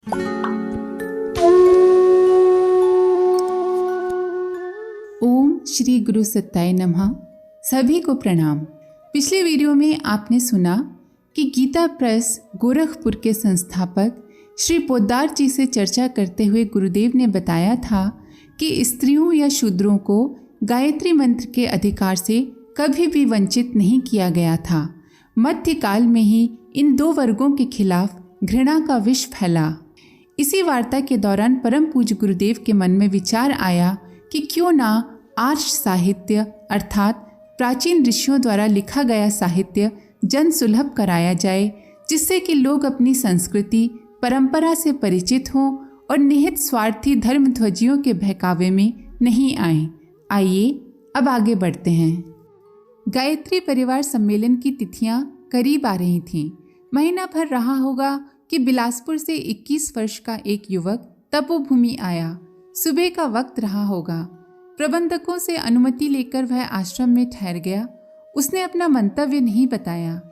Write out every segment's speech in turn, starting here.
ओम श्री गुरु सत्ताय नमः। सभी को प्रणाम। पिछले वीडियो में आपने सुना कि गीता प्रेस गोरखपुर के संस्थापक श्री पोद्दार जी से चर्चा करते हुए गुरुदेव ने बताया था कि स्त्रियों या शूद्रों को गायत्री मंत्र के अधिकार से कभी भी वंचित नहीं किया गया था। मध्यकाल में ही इन दो वर्गों के खिलाफ घृणा का विष फैला। इसी वार्ता के दौरान परम पूज्य गुरुदेव के मन में विचार आया कि क्यों ना आर्ष साहित्य अर्थात प्राचीन ऋषियों द्वारा लिखा गया साहित्य जन सुलभ कराया जाए, जिससे कि लोग अपनी संस्कृति परंपरा से परिचित हों और निहित स्वार्थी धर्मध्वजियों के बहकावे में नहीं आए। आइए अब आगे बढ़ते हैं। गायत्री परिवार सम्मेलन की तिथियां करीब आ रही थीं। महीना भर रहा होगा कि बिलासपुर से 21 वर्ष का एक युवक तपोभूमि आया। सुबह का वक्त रहा होगा। प्रबंधकों से अनुमति लेकर वह आश्रम में ठहर गया। उसने अपना मंतव्य नहीं बताया।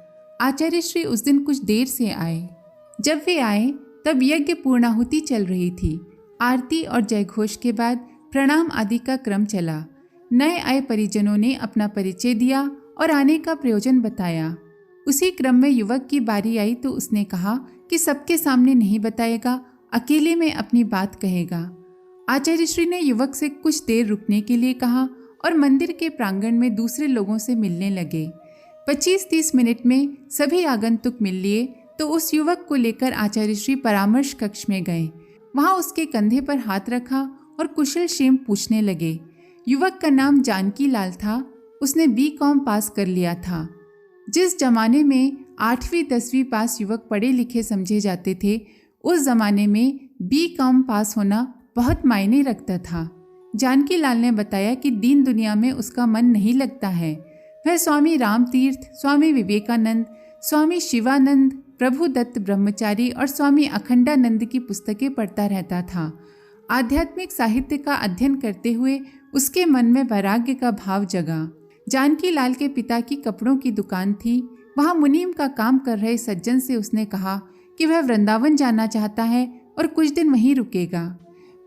आचार्य श्री उस दिन कुछ देर से आए। जब वे आए तब यज्ञ पूर्णाहुति चल रही थी। आरती और जयघोष के बाद प्रणाम आदि का क्रम चला। नए आए परिजनों ने अपना परिचय दिया और आने का प्रयोजन बताया। उसी क्रम में युवक की बारी आई तो उसने कहा कि सबके सामने नहीं बताएगा, अकेले में अपनी बात कहेगा। आचार्य श्री ने युवक से कुछ देर रुकने के लिए कहा और मंदिर के प्रांगण में दूसरे लोगों से मिलने लगे। 25-30 मिनट में सभी आगंतुक मिल लिए तो उस युवक को लेकर आचार्य श्री परामर्श कक्ष में गए। वहां उसके कंधे पर हाथ रखा और कुशल क्षेम पूछने लगे। युवक का नाम जानकी लाल था। उसने B.Com पास कर लिया था। जिस जमाने में 8वीं 10वीं पास युवक पढ़े लिखे समझे जाते थे, उस जमाने में B.Com पास होना बहुत मायने रखता था। जानकी लाल ने बताया कि दीन दुनिया में उसका मन नहीं लगता है। वह स्वामी रामतीर्थ, स्वामी विवेकानंद, स्वामी शिवानंद, प्रभु दत्त ब्रह्मचारी और स्वामी अखंडानंद की पुस्तकें पढ़ता रहता था। आध्यात्मिक साहित्य का अध्ययन करते हुए उसके मन में वैराग्य का भाव जगा। जानकी लाल के पिता की कपड़ों की दुकान थी। वहाँ मुनीम का काम कर रहे सज्जन से उसने कहा कि वह वृंदावन जाना चाहता है और कुछ दिन वहीं रुकेगा।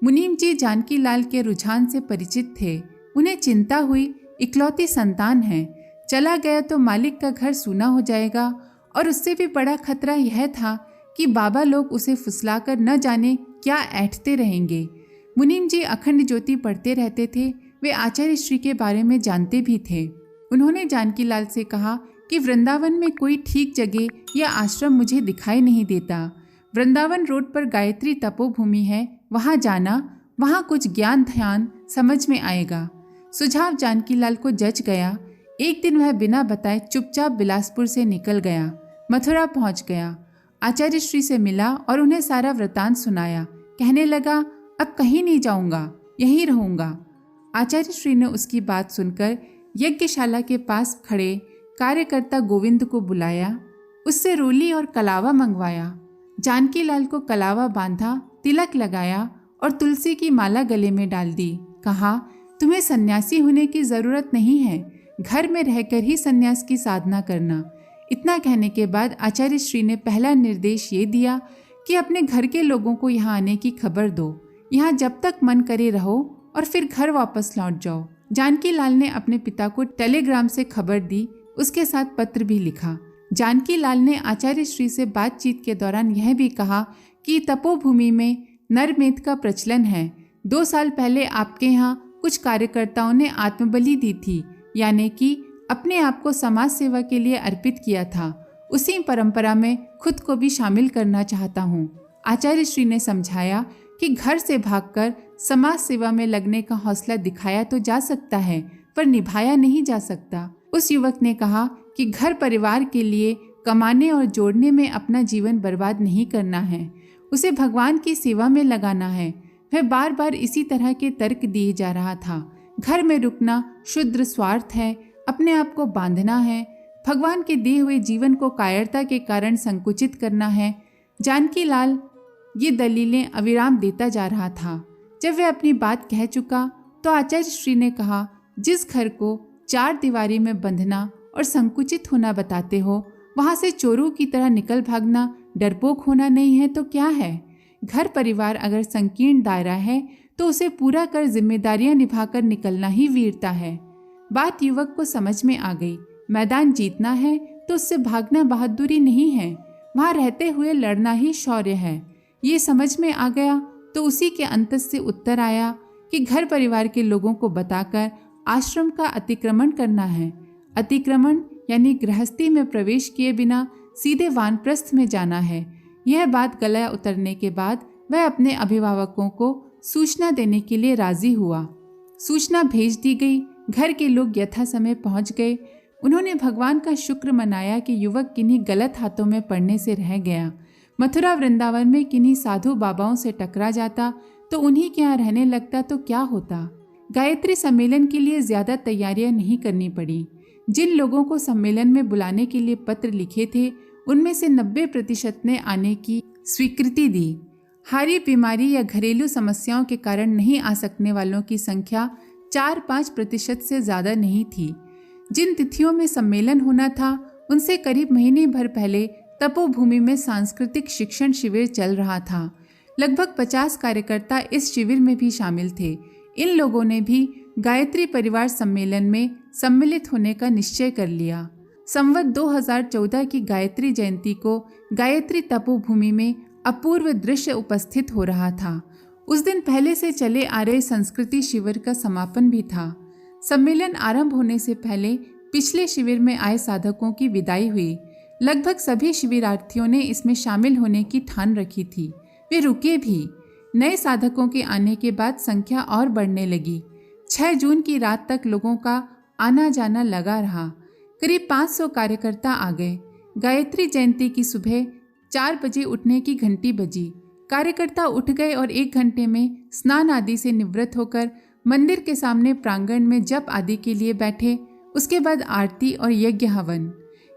मुनीम जी जानकी लाल के रुझान से परिचित थे। उन्हें चिंता हुई, इकलौती संतान है, चला गया तो मालिक का घर सूना हो जाएगा। और उससे भी बड़ा खतरा यह था कि बाबा लोग उसे फुसलाकर न जाने क्या ऐंठते रहेंगे। मुनीम जी अखंड ज्योति पढ़ते रहते थे। वे आचार्य श्री के बारे में जानते भी थे। उन्होंने जानकी लाल से कहा कि वृंदावन में कोई ठीक जगह या आश्रम मुझे दिखाई नहीं देता। वृंदावन रोड पर गायत्री तपोभूमि है, वहाँ जाना, वहाँ कुछ ज्ञान ध्यान समझ में आएगा। सुझाव जानकी लाल को जच गया। एक दिन वह बिना बताए चुपचाप बिलासपुर से निकल गया। मथुरा पहुँच गया। आचार्य श्री से मिला और उन्हें सारा वृतांत सुनाया। कहने लगा, अब कहीं नहीं जाऊँगा, यहीं रहूँगा। आचार्य श्री ने उसकी बात सुनकर यज्ञशाला के पास खड़े कार्यकर्ता गोविंद को बुलाया। उससे रोली और कलावा मंगवाया। जानकी लाल को कलावा बांधा, तिलक लगाया और तुलसी की माला गले में डाल दी। कहा, तुम्हें सन्यासी होने की जरूरत नहीं है, घर में रहकर ही सन्यास की साधना करना। इतना कहने के बाद आचार्य श्री ने पहला निर्देश ये दिया कि अपने घर के लोगों को यहाँ आने की खबर दो। यहाँ जब तक मन करे रहो और फिर घर वापस लौट जाओ। जानकी लाल ने अपने पिता को टेलीग्राम से खबर दी। उसके साथ पत्र भी लिखा। जानकी लाल ने आचार्य श्री से बातचीत के दौरान यह भी कहा कि तपोभूमि में नरमेध का प्रचलन है। 2 साल पहले आपके यहाँ कुछ कार्यकर्ताओं ने आत्मबलि दी थी, यानी कि अपने आप को समाज सेवा के लिए अर्पित किया था। उसी परंपरा में खुद को भी शामिल करना चाहता हूँ। आचार्य श्री ने समझाया कि घर से भागकर समाज सेवा में लगने का हौसला दिखाया तो जा सकता है, पर निभाया नहीं जा सकता। उस युवक ने कहा कि घर परिवार के लिए कमाने और जोड़ने में अपना जीवन बर्बाद नहीं करना है, उसे भगवान की सेवा में लगाना है। वह बार बार इसी तरह के तर्क दिए जा रहा था। घर में रुकना शुद्र स्वार्थ है, अपने आप को बांधना है, भगवान के दिए हुए जीवन को कायरता के कारण संकुचित करना है। जानकी लाल ये दलीलें अविराम देता जा रहा था। जब वह अपनी बात कह चुका तो आचार्य श्री ने कहा, जिस घर को 4 दीवारी में बंधना और संकुचित होना बताते हो, वहाँ से चोरों की तरह निकल भागना डरपोक होना नहीं है तो क्या है? घर परिवार अगर संकीर्ण दायरा है तो उसे पूरा कर जिम्मेदारियां निभाकर निकलना ही वीरता है। बात युवक को समझ में आ गई। मैदान जीतना है तो उससे भागना बहादुरी नहीं है, वहां रहते हुए लड़ना ही शौर्य है। ये समझ में आ गया तो उसी के अंतस से उत्तर आया कि घर परिवार के लोगों को बताकर आश्रम का अतिक्रमण करना है। अतिक्रमण यानी गृहस्थी में प्रवेश किए बिना सीधे वानप्रस्थ में जाना है। यह बात गला उतरने के बाद वह अपने अभिभावकों को सूचना देने के लिए राजी हुआ। सूचना भेज दी गई। घर के लोग यथा समय पहुंच गए। उन्होंने भगवान का शुक्र मनाया कि युवक किन्हीं गलत हाथों में पड़ने से रह गया। मथुरा वृंदावन में किन्हीं साधु बाबाओं से टकरा जाता तो उन्हीं के यहाँ रहने लगता तो क्या होता। गायत्री सम्मेलन के लिए ज्यादा तैयारियां नहीं करनी पड़ी। जिन लोगों को सम्मेलन में बुलाने के लिए पत्र लिखे थे उनमें से 90% ने आने की स्वीकृति दी। हारी बीमारी या घरेलू समस्याओं के कारण नहीं आ सकने वालों की संख्या 4-5% से ज्यादा नहीं थी। जिन तिथियों में सम्मेलन होना था उनसे करीब महीने भर पहले तपोभूमि में सांस्कृतिक शिक्षण शिविर चल रहा था। लगभग 50 कार्यकर्ता इस शिविर में भी शामिल थे। इन लोगों ने भी गायत्री परिवार सम्मेलन में सम्मिलित होने का निश्चय कर लिया। संवत 2014 की गायत्री जयंती को गायत्री तपोभूमि में अपूर्व दृश्य उपस्थित हो रहा था। उस दिन पहले से चले आ रहे संस्कृति शिविर का समापन भी था। सम्मेलन आरंभ होने से पहले पिछले शिविर में आए साधकों की विदाई हुई। लगभग सभी शिविरार्थियों ने इसमें शामिल होने की ठान रखी थी। वे रुके भी। नए साधकों के आने के बाद संख्या और बढ़ने लगी। 6 जून की रात तक लोगों का आना जाना लगा रहा। करीब 500 कार्यकर्ता आ गए। गायत्री जयंती की सुबह 4 बजे उठने की घंटी बजी। कार्यकर्ता उठ गए और 1 घंटे में स्नान आदि से निवृत्त होकर मंदिर के सामने प्रांगण में जप आदि के लिए बैठे। उसके बाद आरती और यज्ञ हवन।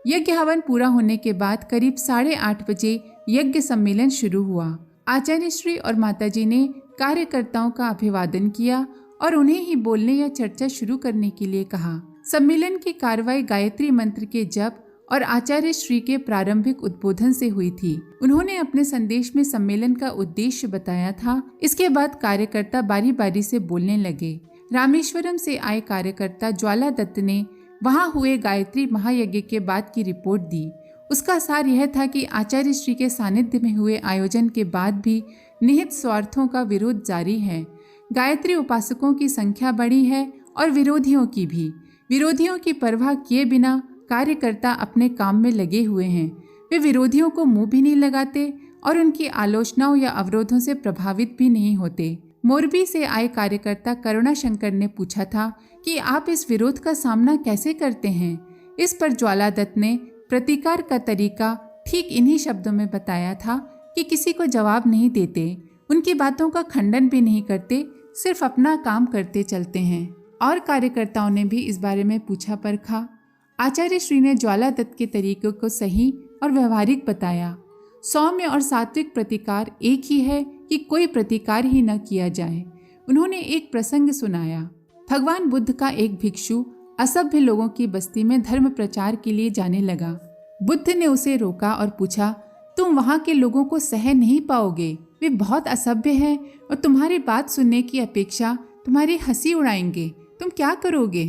यज्ञ हवन पूरा होने के बाद करीब 8:30 बजे यज्ञ सम्मेलन शुरू हुआ। आचार्य श्री और माताजी ने कार्यकर्ताओं का अभिवादन किया और उन्हें ही बोलने या चर्चा शुरू करने के लिए कहा। सम्मेलन की कार्रवाई गायत्री मंत्र के जप और आचार्य श्री के प्रारंभिक उद्बोधन से हुई थी। उन्होंने अपने संदेश में सम्मेलन का उद्देश्य बताया था। इसके बाद कार्यकर्ता बारी बारी से बोलने लगे। रामेश्वरम से आए कार्यकर्ता ज्वाला दत्त ने वहां हुए गायत्री महायज्ञ के बाद की रिपोर्ट दी। उसका सार यह था कि आचार्य श्री के सानिध्य में हुए आयोजन के बाद भी निहित स्वार्थों का विरोध जारी है। गायत्री उपासकों की संख्या बढ़ी है और विरोधियों की भी। विरोधियों की परवाह किए बिना कार्यकर्ता अपने काम में लगे हुए हैं। वे विरोधियों को मुंह भी नहीं लगाते और उनकी आलोचनाओं या अवरोधों से प्रभावित भी नहीं होते। मोरबी से आए कार्यकर्ता करुणा शंकर ने पूछा था कि आप इस विरोध का सामना कैसे करते हैं। इस पर ज्वाला दत्त ने प्रतिकार का तरीका ठीक इन्हीं शब्दों में बताया था कि किसी को जवाब नहीं देते, उनकी बातों का खंडन भी नहीं करते, सिर्फ अपना काम करते चलते हैं। और कार्यकर्ताओं ने भी इस बारे में पूछा परखा। आचार्य श्री ने ज्वाला दत्त के तरीकों को सही और व्यवहारिक बताया। सौम्य और सात्विक प्रतिकार एक ही है कि कोई प्रतिकार ही न किया जाए। उन्होंने एक प्रसंग सुनाया। भगवान बुद्ध का एक भिक्षु असभ्य लोगों की बस्ती में धर्म प्रचार के लिए जाने लगा। बुद्ध ने उसे रोका और पूछा, तुम वहाँ के लोगों को सह नहीं पाओगे, वे बहुत असभ्य हैं और तुम्हारी बात सुनने की अपेक्षा तुम्हारी हंसी उड़ाएंगे, तुम क्या करोगे?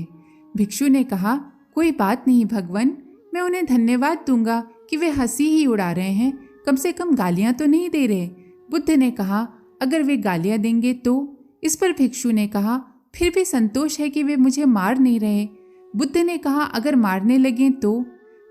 भिक्षु ने कहा, कोई बात नहीं भगवान, मैं उन्हें धन्यवाद दूंगा कि वे हंसी ही उड़ा रहे हैं, कम से कम गालियां तो नहीं दे रहे। बुद्ध ने कहा, अगर वे गालियां देंगे तो? इस पर भिक्षु ने कहा, फिर भी संतोष है कि वे मुझे मार नहीं रहे। बुद्ध ने कहा, अगर मारने लगे तो?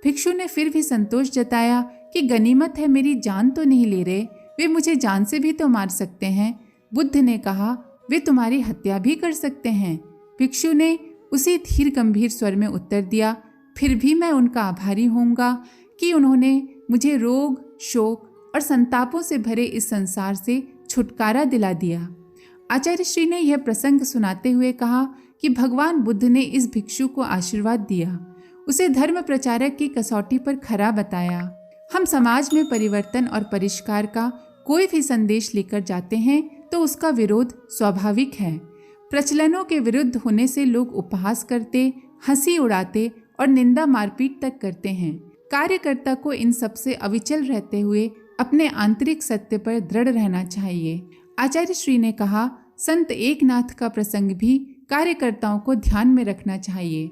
भिक्षु ने फिर भी संतोष जताया कि गनीमत है, मेरी जान तो नहीं ले रहे, वे मुझे जान से भी तो मार सकते हैं। बुद्ध ने कहा, वे तुम्हारी हत्या भी कर सकते हैं। भिक्षु ने उसी धीर गंभीर स्वर में उत्तर दिया, फिर भी मैं उनका आभारी होऊंगा कि उन्होंने मुझे रोग, शोक और संतापों से भरे इस संसार से छुटकारा दिला दिया। आचार्य श्री ने यह प्रसंग सुनाते हुए कहा कि भगवान बुद्ध ने इस भिक्षु को आशीर्वाद दिया, उसे धर्म प्रचारक की कसौटी पर खरा बताया। हम समाज में परिवर्तन और परिष्कार का कोई भी संदेश लेकर जाते हैं तो उसका विरोध स्वाभाविक है। प्रचलनों के विरुद्ध होने से लोग उपहास करते, हंसी उड़ाते और निंदा मारपीट तक करते हैं। कार्यकर्ता को इन सब से अविचल रहते हुए अपने आंतरिक सत्य पर दृढ़ रहना चाहिए। आचार्य श्री ने कहा, संत एकनाथ का प्रसंग भी कार्यकर्ताओं को ध्यान में रखना चाहिए।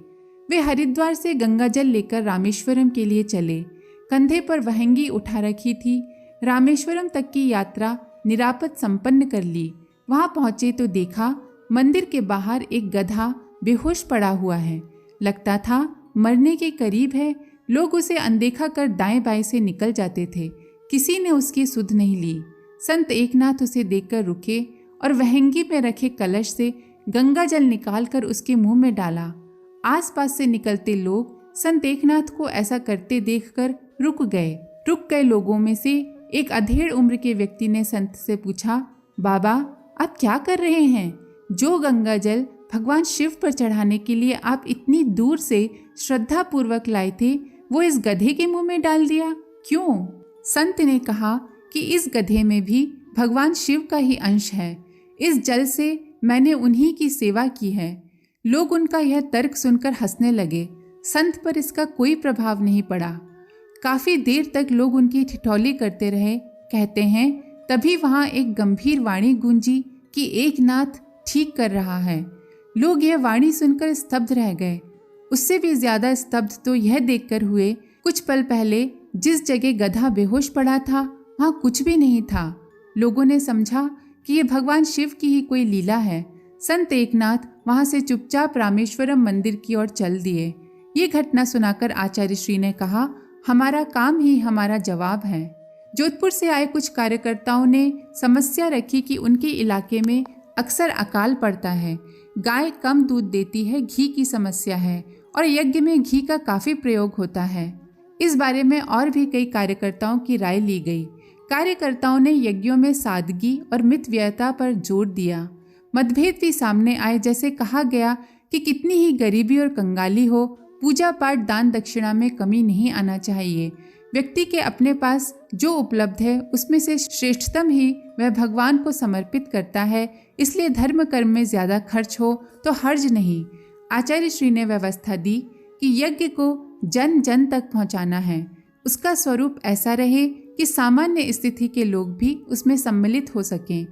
वे हरिद्वार से गंगा जल लेकर रामेश्वरम के लिए चले। कंधे पर वहंगी उठा रखी थी। रामेश्वरम तक की यात्रा निरापद संपन्न कर ली। वहां पहुंचे तो देखा मंदिर के बाहर एक गधा बेहोश पड़ा हुआ है। लगता था मरने के करीब है। लोग उसे अनदेखा कर दाएं बाएं से निकल जाते थे। किसी ने उसकी सुध नहीं ली। संत एकनाथ उसे देखकर रुके और वहंगी में रखे कलश से गंगा जल निकालकर उसके मुंह में डाला। आसपास से निकलते लोग संत एकनाथ को ऐसा करते देखकर रुक गए लोगों में से एक अधेड़ उम्र के व्यक्ति ने संत से पूछा, बाबा आप क्या कर रहे हैं? जो गंगा जल भगवान शिव पर चढ़ाने के लिए आप इतनी दूर से श्रद्धा पूर्वक लाए थे, वो इस गधे के मुंह में डाल दिया, क्यों? संत ने कहा कि इस गधे में भी भगवान शिव का ही अंश है। इस जल से मैंने उन्हीं की सेवा की है। लोग उनका यह तर्क सुनकर हंसने लगे। संत पर इसका कोई प्रभाव नहीं पड़ा। काफी देर तक लोग उनकी ठिठौली करते रहे। कहते हैं तभी वहां एक गंभीर वाणी गूंजी कि एकनाथ ठीक कर रहा है। लोग यह वाणी सुनकर स्तब्ध रह गए। उससे भी ज्यादा स्तब्ध तो यह देखकर हुए, कुछ पल पहले जिस जगह गधा बेहोश पड़ा था वहां कुछ भी नहीं था। लोगों ने समझा कि यह भगवान शिव की ही कोई लीला है। संत एकनाथ वहां से चुपचाप रामेश्वरम मंदिर की ओर चल दिए। ये घटना सुनाकर आचार्य श्री ने कहा, हमारा काम ही हमारा जवाब है। जोधपुर से आए कुछ कार्यकर्ताओं ने समस्या रखी कि उनके इलाके में अक्सर अकाल पड़ता है, गाय कम दूध देती है, घी की समस्या है और यज्ञ में घी का काफी प्रयोग होता है। इस बारे में और भी कई कार्यकर्ताओं की राय ली गई। कार्यकर्ताओं ने यज्ञों में सादगी और मितव्ययता पर जोर दिया। मतभेद भी सामने आए। जैसे कहा गया कि कितनी ही गरीबी और कंगाली हो, पूजा पाठ दान दक्षिणा में कमी नहीं आना चाहिए। व्यक्ति के अपने पास जो उपलब्ध है उसमें से श्रेष्ठतम ही वह भगवान को समर्पित करता है। इसलिए धर्म कर्म में ज्यादा खर्च हो तो हर्ज नहीं। आचार्य श्री ने व्यवस्था दी कि यज्ञ को जन जन तक पहुंचाना है। उसका स्वरूप ऐसा रहे कि सामान्य स्थिति के लोग भी उसमें सम्मिलित हो सकें।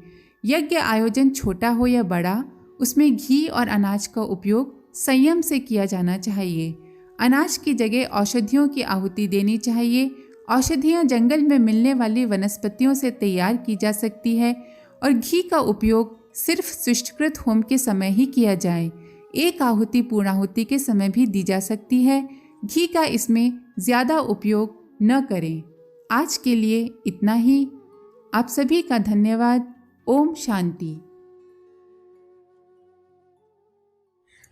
यज्ञ आयोजन छोटा हो या बड़ा, उसमें घी और अनाज का उपयोग संयम से किया जाना चाहिए। अनाज की जगह औषधियों की आहुति देनी चाहिए। औषधियाँ जंगल में मिलने वाली वनस्पतियों से तैयार की जा सकती है और घी का उपयोग सिर्फ सुष्टकृत होम के समय ही किया जाए। एक आहुति पूर्णाहुति के समय भी दी जा सकती है। घी का इसमें ज़्यादा उपयोग न करें। आज के लिए इतना ही। आप सभी का धन्यवाद। ओम शांति।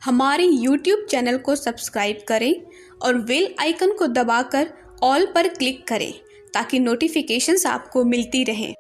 हमारे YouTube चैनल को सब्सक्राइब करें और बेल आइकन को दबाकर ऑल पर क्लिक करें ताकि नोटिफिकेशंस आपको मिलती रहें।